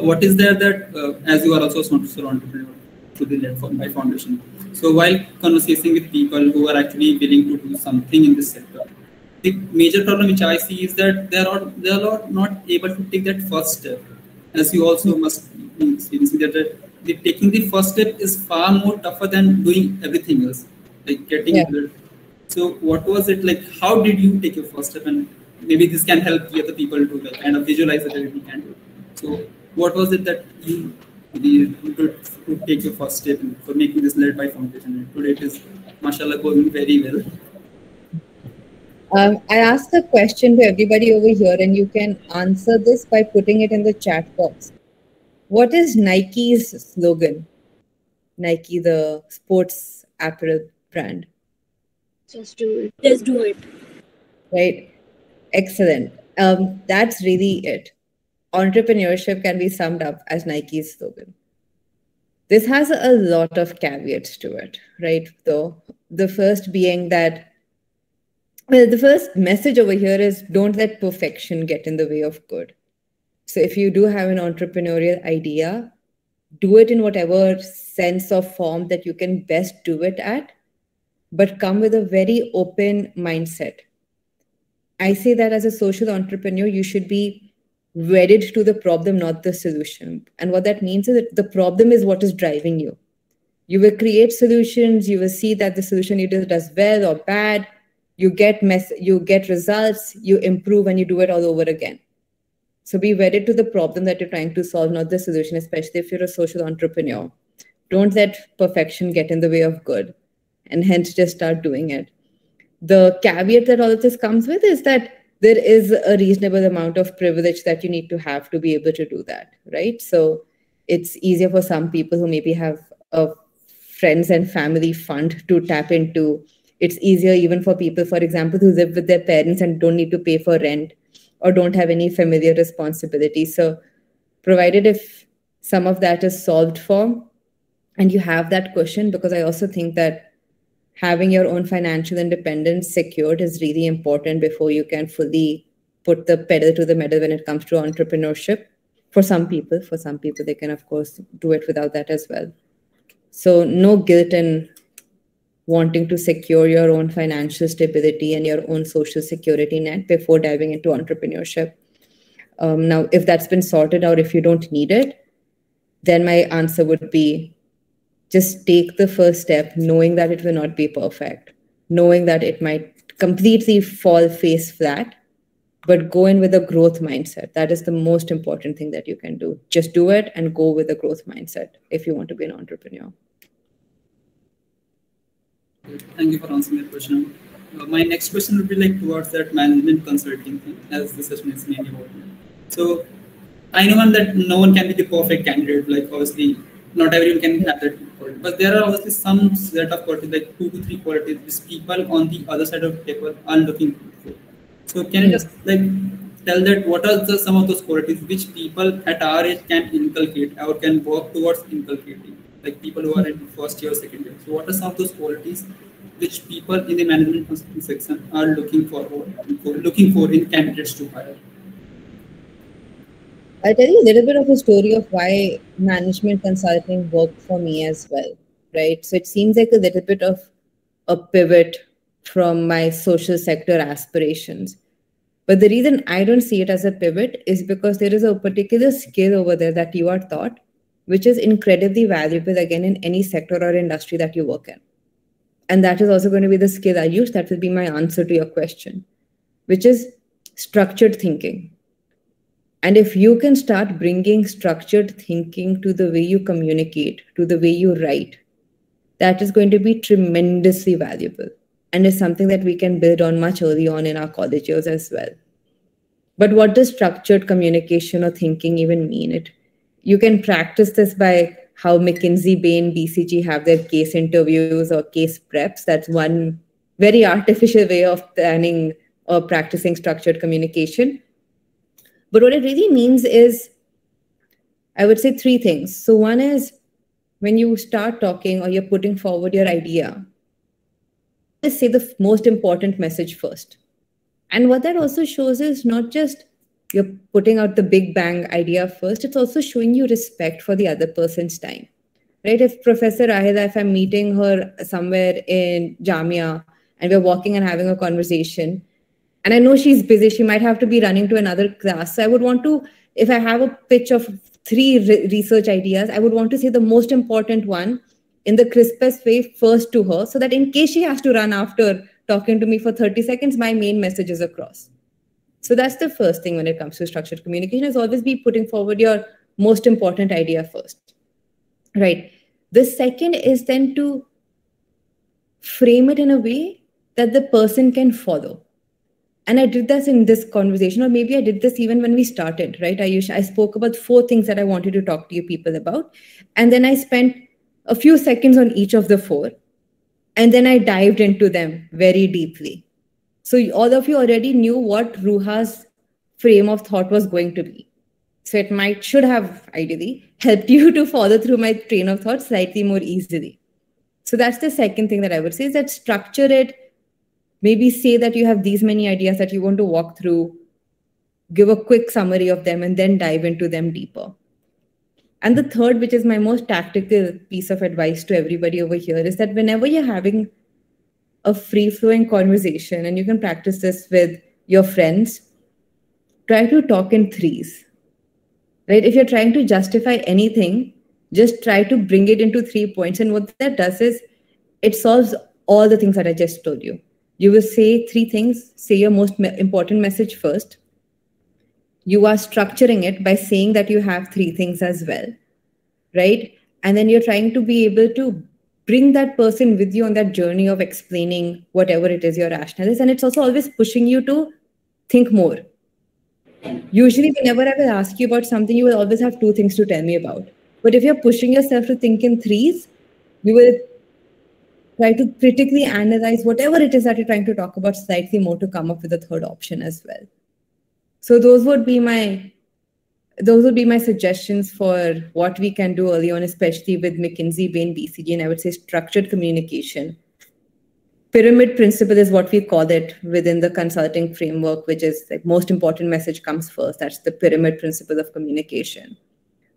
What is there that, as you are also a social entrepreneur to the JMI Foundation, so while conversing with people who are actually willing to do something in this sector, the major problem which I see is that they are not able to take that first step. As you also must be experiencing that taking the first step is far more tougher than doing everything else, like getting it. So what was it like? How did you take your first step? And maybe this can help the other people to kind of visualize that we can do. So what was it that you to take your first step for making this led by foundation? And today it is, mashallah, going very well. I asked a question to everybody over here, and you can answer this by putting it in the chat box. What is Nike's slogan? Nike, the sports apparel brand. Just do it. Just do it. Right. Excellent. That's really it. Entrepreneurship can be summed up as Nike's slogan. This has a lot of caveats to it, right? Though the first being that, well, the first message over here is don't let perfection get in the way of good. So if you do have an entrepreneurial idea, do it in whatever sense or form that you can best do it at, but come with a very open mindset. I say that as a social entrepreneur, you should be wedded to the problem, not the solution. And what that means is that the problem is what is driving you. You will create solutions. You will see that the solution you do does well or bad. You get results, you improve, and you do it all over again. So be wedded to the problem that you're trying to solve, not the solution, especially if you're a social entrepreneur. Don't let perfection get in the way of good, and hence just start doing it. The caveat that all of this comes with is that there is a reasonable amount of privilege that you need to have to be able to do that, right? So it's easier for some people who maybe have a friends and family fund to tap into. It's easier even for people, for example, who live with their parents and don't need to pay for rent or don't have any familiar responsibilities. So provided if some of that is solved for and you have that cushion, because I also think that having your own financial independence secured is really important before you can fully put the pedal to the metal when it comes to entrepreneurship. For some people, they can, of course, do it without that as well. So no guilt in wanting to secure your own financial stability and your own social security net before diving into entrepreneurship. Now, if that's been sorted out, if you don't need it, then my answer would be just take the first step, knowing that it will not be perfect, knowing that it might completely fall face flat, but go in with a growth mindset. That is the most important thing that you can do. Just do it and go with a growth mindset if you want to be an entrepreneur. Thank you for answering that question. My next question would be like towards that management consulting thing, as the session is mainly about. So I know that no one can be the perfect candidate. Like obviously, not everyone can have that quality, but there are obviously some set of qualities, like 2 to 3 qualities, which people on the other side of the table are looking for. So can you just like tell that what are some of those qualities which people at our age can inculcate or can work towards inculcating? Like people who are in first year, second year. So what are some of those qualities which people in the management consulting section are looking for in candidates to hire? I'll tell you a little bit of a story of why management consulting worked for me as well, right? So it seems like a little bit of a pivot from my social sector aspirations. But the reason I don't see it as a pivot is because there is a particular skill over there that you are taught, which is incredibly valuable, again, in any sector or industry that you work in. And that is also going to be the skill I use. That will be my answer to your question, which is structured thinking. And if you can start bringing structured thinking to the way you communicate, to the way you write, that is going to be tremendously valuable. And is something that we can build on much early on in our college years as well. But what does structured communication or thinking even mean? You can practice this by how McKinsey, Bain, BCG have their case interviews or case preps. That's one very artificial way of planning or practicing structured communication. But what it really means is, I would say 3 things. So one is when you start talking or you're putting forward your idea, just say the most important message first. And what that also shows is not just you're putting out the big bang idea first, it's also showing you respect for the other person's time, right? If Professor Rahila, if I'm meeting her somewhere in Jamia and we're walking and having a conversation, and I know she's busy, she might have to be running to another class. So I would want to, if I have a pitch of 3 research ideas, I would want to say the most important one in the crispest way first to her, so that in case she has to run after talking to me for 30 seconds, my main message is across. So that's the first thing when it comes to structured communication, is always be putting forward your most important idea first, right? The second is then to frame it in a way that the person can follow. And I did this in this conversation, or maybe I did this even when we started, right? I spoke about 4 things that I wanted to talk to you people about. And then I spent a few seconds on each of the 4. And then I dived into them very deeply. So all of you already knew what Ruha's frame of thought was going to be. So it should have ideally helped you to follow through my train of thought slightly more easily. So that's the second thing that I would say, is that structure it. Maybe say that you have these many ideas that you want to walk through, give a quick summary of them, and then dive into them deeper. And the third, which is my most tactical piece of advice to everybody over here, is that whenever you're having a free-flowing conversation, and you can practice this with your friends, try to talk in threes, right? If you're trying to justify anything, just try to bring it into 3 points. And what that does is it solves all the things that I just told you. You will say 3 things, say your most important message first. You are structuring it by saying that you have 3 things as well, right? And then you're trying to be able to bring that person with you on that journey of explaining whatever it is your rationale is. And it's also always pushing you to think more. Usually, whenever I will ask you about something, you will always have 2 things to tell me about. But if you're pushing yourself to think in threes, you will try to critically analyze whatever it is that you're trying to talk about slightly more to come up with a third option as well. So those would be my suggestions for what we can do early on, especially with McKinsey, Bain, BCG, and I would say structured communication. Pyramid principle is what we call it within the consulting framework, which is like most important message comes first. That's the pyramid principle of communication.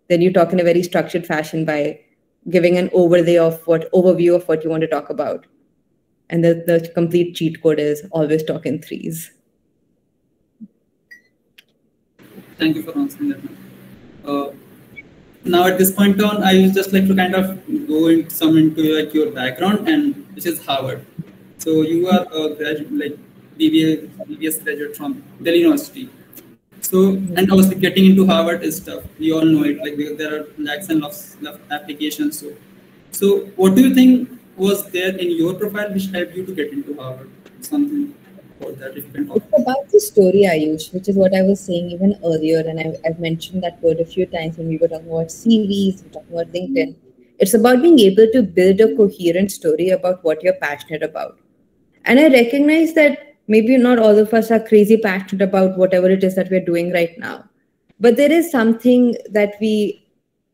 Then you talk in a very structured fashion by giving an overview of what you want to talk about. And the complete cheat code is always talk in threes. Thank you for answering that. Now at this point on, I would just like to kind of go into like your background, and which is Harvard. So you are a graduate, like BBS graduate from Delhi University. So, and obviously getting into Harvard is tough. We all know it. Like there are lakhs and lots of applications. So what do you think was there in your profile which helped you to get into Harvard? Something about that, if you can talk. It's about the story, Ayush, which is what I was saying even earlier, and I've mentioned that word a few times when we were talking about CVs, we were talking about LinkedIn. It's about being able to build a coherent story about what you're passionate about. And I recognize that maybe not all of us are crazy passionate about whatever it is that we're doing right now. But there is something that we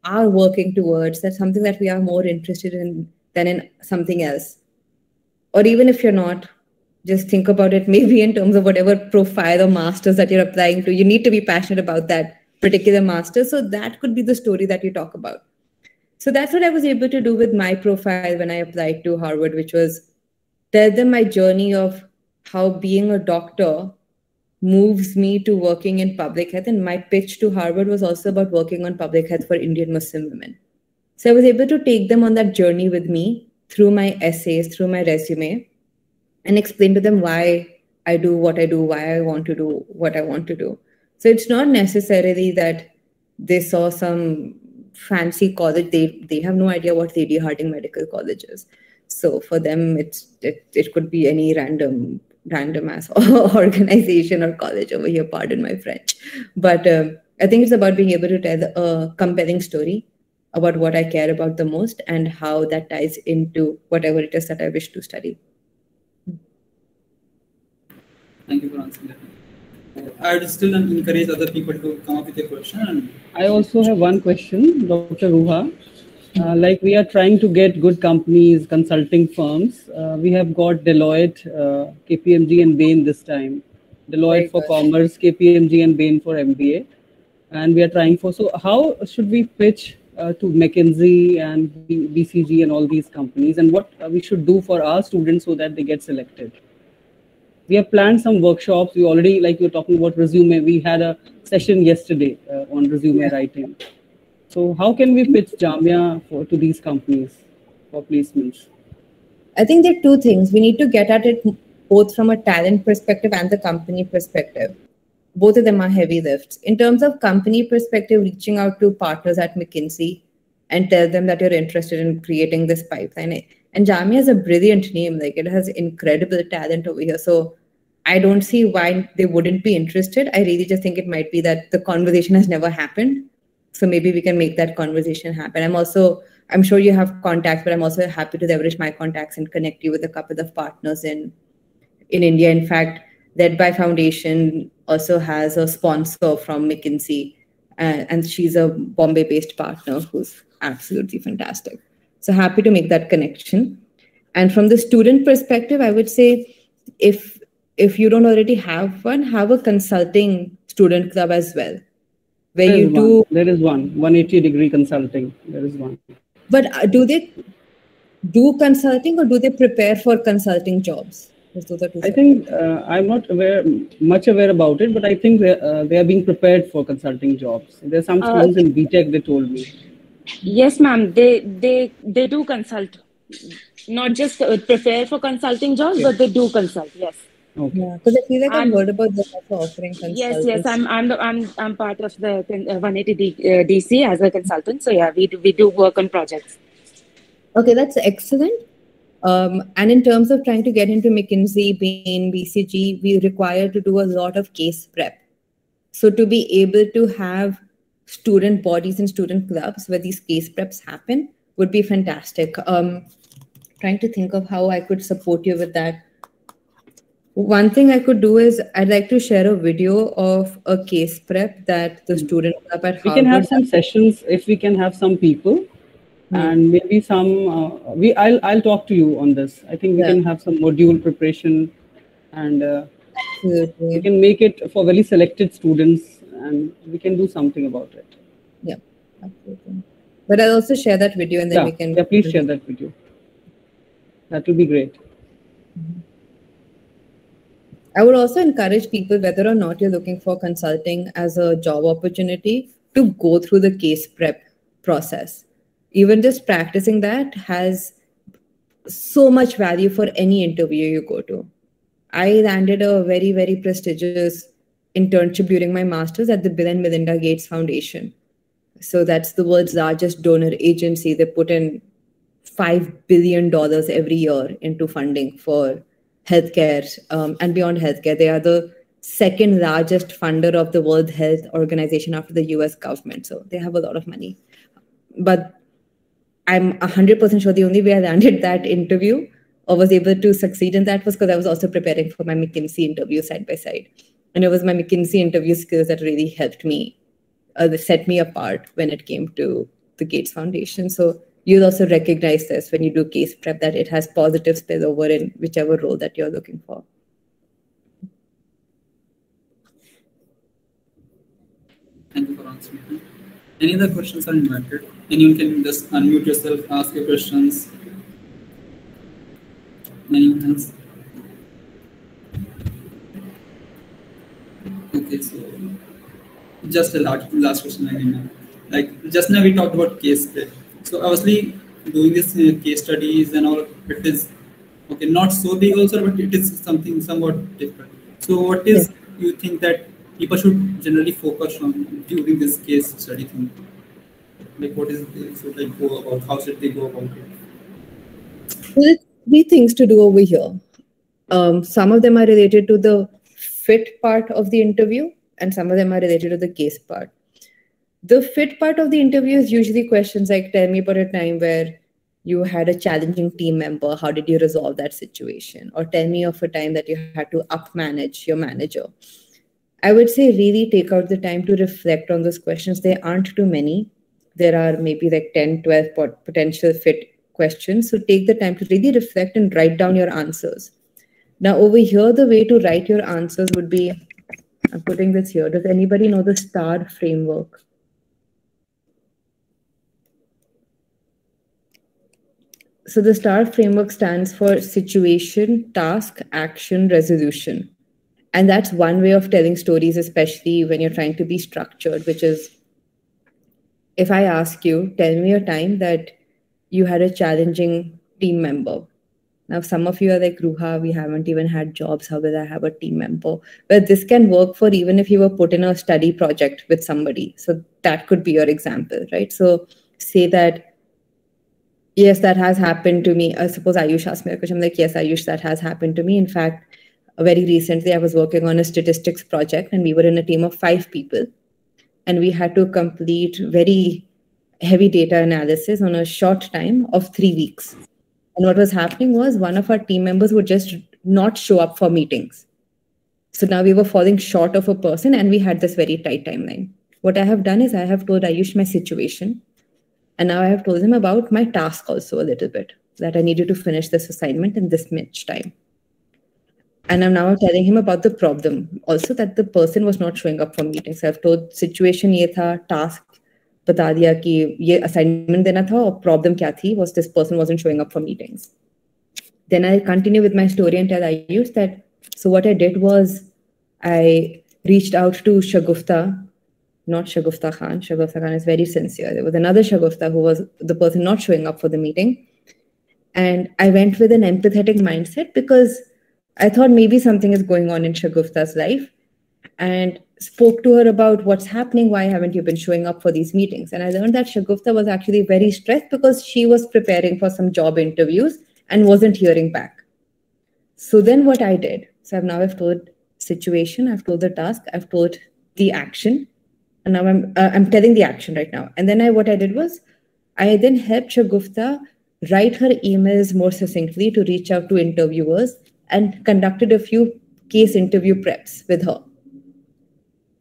are working towards, that's something that we are more interested in than in something else. Or even if you're not, just think about it maybe in terms of whatever profile or masters that you're applying to. You need to be passionate about that particular master. So that could be the story that you talk about. So that's what I was able to do with my profile when I applied to Harvard, which was tell them my journey of how being a doctor moves me to working in public health. And my pitch to Harvard was also about working on public health for Indian Muslim women. So I was able to take them on that journey with me through my essays, through my resume, and explain to them why I do what I do, why I want to do what I want to do. So it's not necessarily that they saw some fancy college. They have no idea what Lady Harding Medical College is. So for them, it could be any random ass organization or college over here, pardon my French. But I think it's about being able to tell a compelling story about what I care about the most and how that ties into whatever it is that I wish to study. Thank you for answering that. I would still encourage other people to come up with a question. I also have one question, Dr. Ruha. Like we are trying to get good companies, consulting firms. We have got Deloitte, KPMG and Bain this time. Deloitte for commerce, KPMG and Bain for MBA. And we are trying for, so how should we pitch to McKinsey and BCG and all these companies, and what we should do for our students so that they get selected? We have planned some workshops. We already, like you're talking about resume, we had a session yesterday on resume writing. So how can we pitch Jamia to these companies for placements? I think there are 2 things. We need to get at it both from a talent perspective and the company perspective. Both of them are heavy lifts. In terms of company perspective, reaching out to partners at McKinsey and tell them that you're interested in creating this pipeline. And Jamia is a brilliant name. Like, it has incredible talent over here. So I don't see why they wouldn't be interested. I really just think it might be that the conversation has never happened. So maybe we can make that conversation happen. I'm sure you have contacts, but I'm also happy to leverage my contacts and connect you with a couple of partners in India. In fact, Led by Foundation also has a sponsor from McKinsey, and she's a Bombay-based partner who's absolutely fantastic. So happy to make that connection. And from the student perspective, I would say if you don't already have one, have a consulting student club as well. where you do. There is one 180-degree consulting. There is one. But do they do consulting or do they prepare for consulting jobs? I think I'm not much aware about it, but I think they are being prepared for consulting jobs. There are some students in BTech, they told me. Yes, ma'am. They do consult, not just prepare for consulting jobs, but they do consult. Yes. Okay. Yeah, because I feel like I've heard about them also offering consultants. Yes. I'm part of the 180 DC as a consultant. So yeah, we do work on projects. Okay, that's excellent. And in terms of trying to get into McKinsey, Bain, BCG, we require to do a lot of case prep. So to be able to have student bodies and student clubs where these case preps happen would be fantastic. Trying to think of how I could support you with that. One thing I could do is I'd like to share a video of a case prep that the student club at Harvard. We can have some sessions if we can have some people. And maybe some I'll talk to you on this. I think we can have some module preparation, and we can make it for very selected students, and we can do something about it. Yeah, absolutely. But I'll also share that video, and then we can. Yeah, please share that video. That will be great. I would also encourage people, whether or not you're looking for consulting as a job opportunity, to go through the case prep process. Even just practicing that has so much value for any interview you go to. I landed a very, very prestigious internship during my master's at the Bill and Melinda Gates Foundation. So that's the world's largest donor agency. They put in $5 billion every year into funding for healthcare and beyond healthcare. They are the second largest funder of the World Health Organization after the US government. So they have a lot of money. But I'm 100% sure the only way I landed that interview or was able to succeed in that was because I was also preparing for my McKinsey interview side by side. And it was my McKinsey interview skills that really helped me, set me apart when it came to the Gates Foundation. So you'll also recognize this when you do case prep, that it has positive spillover in whichever role that you're looking for. Thank you for answering. Any other questions are invited? Anyone can just unmute yourself, ask your questions. Anyone else? Okay, so just a last question again. Like just now we talked about case prep. So obviously doing this case studies and all, it is okay, not so big also, but it is something somewhat different. So what is you think that people should generally focus on during this case study thing? Like what is should they go about? How should they go about it? Well, there's three things to do over here. Some of them are related to the fit part of the interview, and some of them are related to the case part. The fit part of the interview is usually questions like, tell me about a time where you had a challenging team member. How did you resolve that situation? Or tell me of a time that you had to up-manage your manager. I would say really take out the time to reflect on those questions. There aren't too many. There are maybe like 10, 12 potential fit questions. So take the time to really reflect and write down your answers. Now over here, the way to write your answers would be, I'm putting this here. Does anybody know the STAR framework? So the STAR framework stands for situation, task, action, resolution. And that's one way of telling stories, especially when you're trying to be structured, which is, if I ask you, tell me a time that you had a challenging team member. Now, some of you are like, Ruha, we haven't even had jobs. How will I have a team member? But this can work for even if you were put in a study project with somebody. So that could be your example, right? So say that, yes, that has happened to me. Suppose Ayush asked me a question. I'm like, yes, Ayush, that has happened to me. In fact, very recently, I was working on a statistics project and we were in a team of 5 people. And we had to complete very heavy data analysis on a short time of 3 weeks. And what was happening was one of our team members would just not show up for meetings. So now we were falling short of a person and we had this very tight timeline. What I have done is I have told Ayush my situation. And now I have told him about my task also a little bit, that I needed to finish this assignment in this much time. And I'm now telling him about the problem. Also that the person was not showing up for meetings. I've told situation ye tha, task bata diya ki ye assignment dena tha, or problem kya thi was this person wasn't showing up for meetings. Then I continue with my story and tell Ayush that, so what I did was I reached out to Shagufta, not Shagufta Khan. Shagufta Khan is very sincere. There was another Shagufta who was the person not showing up for the meeting. And I went with an empathetic mindset because I thought maybe something is going on in Shagufta's life, and spoke to her about what's happening, why haven't you been showing up for these meetings? And I learned that Shagufta was actually very stressed because she was preparing for some job interviews and wasn't hearing back. So then what I did, so I've told situation, I've told the task, I've told the action, and now I'm telling the action right now. And then what I did was I then helped Shagufta write her emails more succinctly to reach out to interviewers and conducted a few case interview preps with her.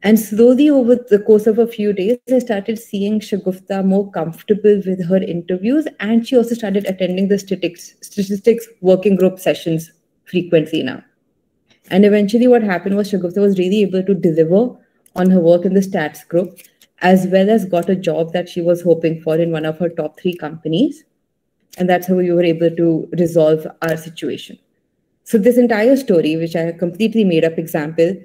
And slowly over the course of a few days, I started seeing Shagufta more comfortable with her interviews, and she also started attending the statistics working group sessions frequently now. And eventually what happened was Shagufta was really able to deliver on her work in the stats group, as well as got a job that she was hoping for in one of her top 3 companies. And that's how we were able to resolve our situation. So this entire story, which I have completely made up example,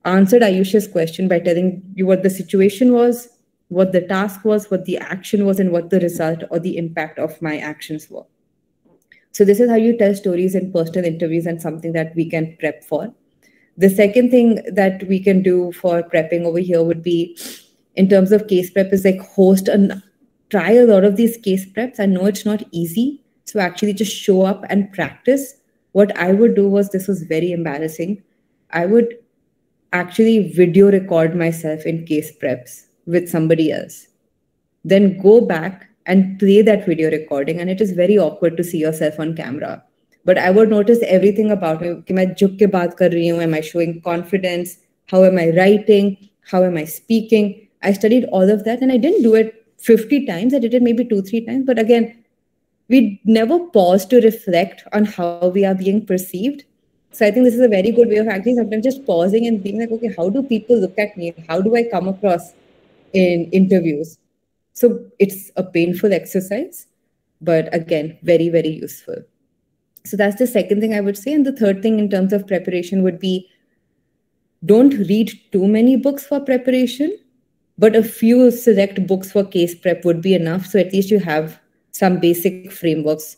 answered Ayush's question by telling you what the situation was, what the task was, what the action was, and what the result or the impact of my actions were. So this is how you tell stories in personal interviews, and something that we can prep for. The second thing that we can do for prepping over here would be, in terms of case prep, is like host and try a lot of these case preps. I know it's not easy, so actually just show up and practice. What I would do was, this was very embarrassing, I would actually video record myself in case preps with somebody else, then go back and play that video recording. And it is very awkward to see yourself on camera. But I would notice everything about me. Am I showing confidence? How am I writing? How am I speaking? I studied all of that, and I didn't do it 50 times. I did it maybe 2-3 times. But again, we never pause to reflect on how we are being perceived. So I think this is a very good way of actually sometimes just pausing and being like, okay, how do people look at me? How do I come across in interviews? So it's a painful exercise, but again, very, very useful. So that's the second thing I would say. And the third thing in terms of preparation would be, don't read too many books for preparation, but a few select books for case prep would be enough. So at least you have some basic frameworks.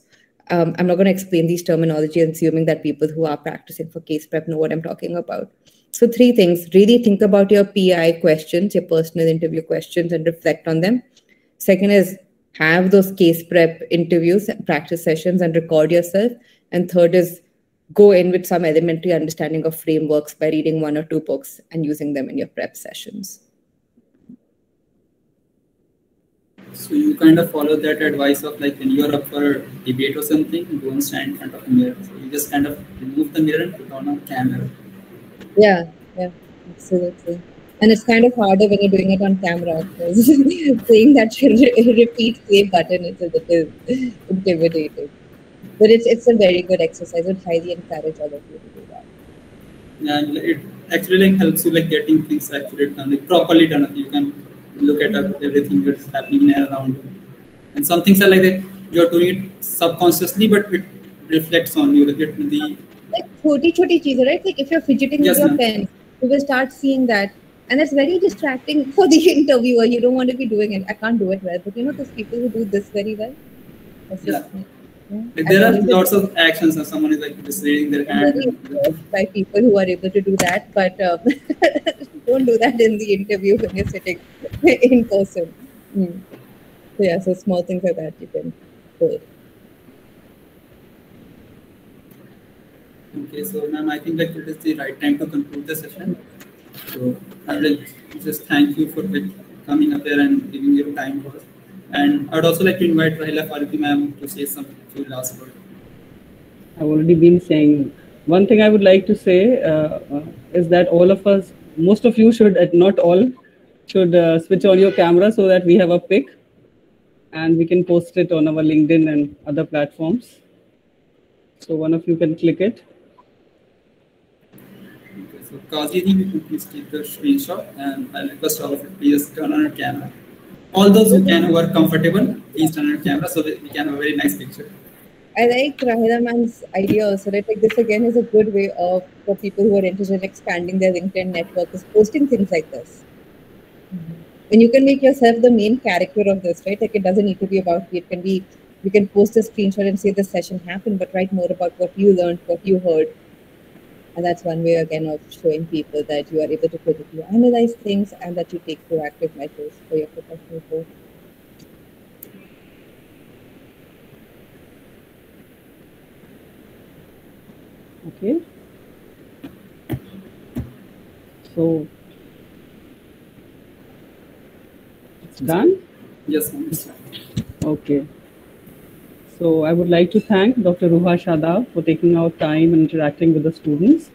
I'm not going to explain these terminology, assuming that people who are practicing for case prep know what I'm talking about. So 3 things: really think about your PI questions, your personal interview questions, and reflect on them. Second is have those case prep interviews, practice sessions, and record yourself. And third is go in with some elementary understanding of frameworks by reading 1 or 2 books and using them in your prep sessions. So you kind of follow that advice of, like, when you're up for debate or something, go and stand in front of a mirror. So you just kind of remove the mirror and put on a camera. Yeah, absolutely. And it's kind of harder when you're doing it on camera, because saying that repeat play button is a little intimidating. But it's a very good exercise. I would highly encourage all of you to do that. Yeah, it actually like helps you like getting things actually done, like properly done. You can look at everything that's happening around you. And some things are like that you're doing it subconsciously, but it reflects on you. Like choti cheezein, right? Like if you're fidgeting with your pen, you will start seeing that. And it's very distracting for the interviewer. You don't want to be doing it. I can't do it well. But you know those people who do this very well? That's just me. Yeah. Like there are lots of actions, and someone is like just raising their hand. By people who are able to do that, but don't do that in the interview when you're sitting in person. So yeah, so small things like that you can do. Okay, so ma'am, I think that it is the right time to conclude the session. So I will just thank you for coming up here and giving your time for us. And I would also like to invite Rahila Faruqi ma'am to say some few last words. I've already been saying. One thing I would like to say is that all of us, most of you should, not all, should switch on your camera so that we have a pic and we can post it on our LinkedIn and other platforms. So one of you can click it. Kazi, you can please take the screenshot, and I'll request all of you to please turn on your camera. All those who are comfortable, please turn on your camera so that we can have a very nice picture. I like Rahila ma'am's idea also, right? Like this again is a good way of for people who are interested in expanding their LinkedIn network is posting things like this. When you can make yourself the main character of this, right? Like it doesn't need to be about you. It can be, you can post a screenshot and say this session happened, but write more about what you learned, what you heard. And that's one way again of showing people that you are able to critically analyze things and that you take proactive measures for your professional growth. Okay. So it's done? Yes, ma'am. Okay. So I would like to thank Dr.Ruha Shadab for taking out time and interacting with the students.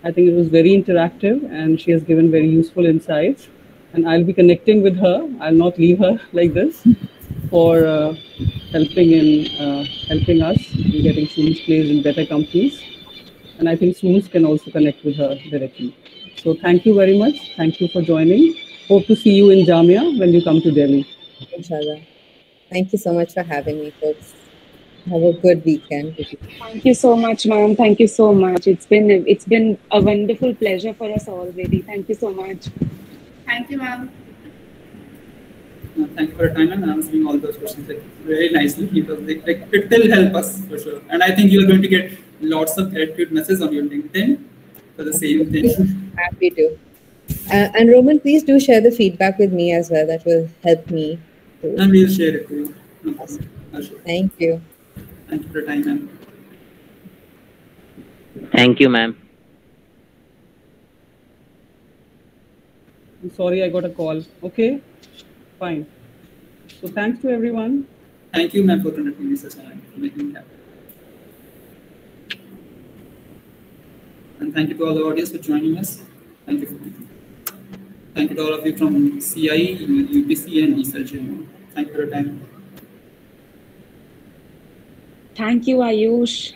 I think it was very interactive and she has given very useful insights. And I'll be connecting with her. I'll not leave her like this for helping us in getting students placed in better companies. And I think students can also connect with her directly. So thank you very much. Thank you for joining. Hope to see you in Jamia when you come to Delhi. Inshallah. Thank you so much for having me, folks. Have a good weekend. Thank you so much, ma'am. Thank you so much. It's been a wonderful pleasure for us already. Thank you so much. Thank you, ma'am. Thank you for your time and answering all those questions very nicely, because it will help us for sure. And I think you're going to get lots of gratitude messages on your LinkedIn for the same thing. Happy to. And Roman, please do share the feedback with me as well. That will help me. And we'll share it to you. No problem. Thank you. Thank you for your time, ma'am. Thank you, ma'am. I'm sorry, I got a call. Okay, fine. So thanks to everyone. Thank you, ma'am, for conducting this session and for making it happen. And thank you to all the audience for joining us. Thank you. Thank you to all of you from CIE, UPC, and IIC-CIE-Jamia. Thank you for your time. Thank you, Ayush.